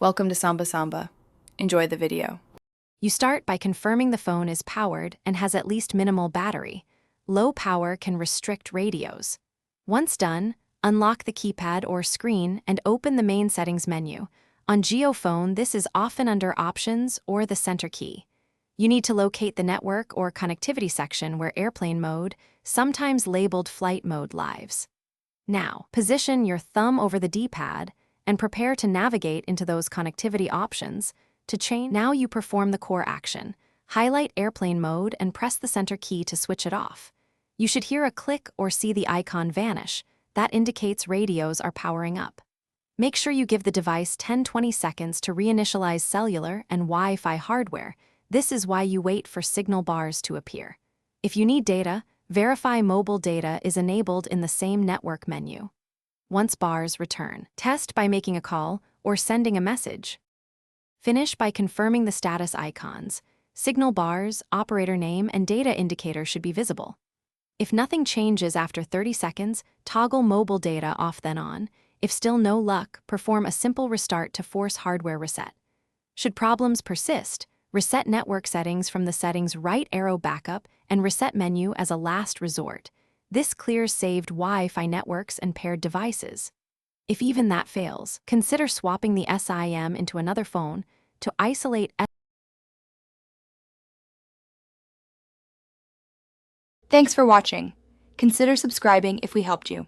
Welcome to Samba Samba. Enjoy the video. You start by confirming the phone is powered and has at least minimal battery. Low power can restrict radios. Once done, unlock the keypad or screen and open the main settings menu. On JioPhone, this is often under Options or the center key. You need to locate the network or connectivity section where airplane mode, sometimes labeled flight mode, lives. Now, position your thumb over the D-pad and prepare to navigate into those connectivity options. To change, now you perform the core action. Highlight airplane mode and press the center key to switch it off. You should hear a click or see the icon vanish. That indicates radios are powering up. Make sure you give the device 10-20 seconds to reinitialize cellular and Wi-Fi hardware. This is why you wait for signal bars to appear. If you need data, verify mobile data is enabled in the same network menu. Once bars return, test by making a call or sending a message. Finish by confirming the status icons. Signal bars, operator name, and data indicator should be visible. If nothing changes after 30 seconds, toggle mobile data off then on. If still no luck, perform a simple restart to force hardware reset. Should problems persist, reset network settings from the settings right arrow backup and reset menu as a last resort. This clears saved Wi-Fi networks and paired devices. If even that fails, consider swapping the SIM into another phone to isolate. Thanks for watching. Consider subscribing if we helped you.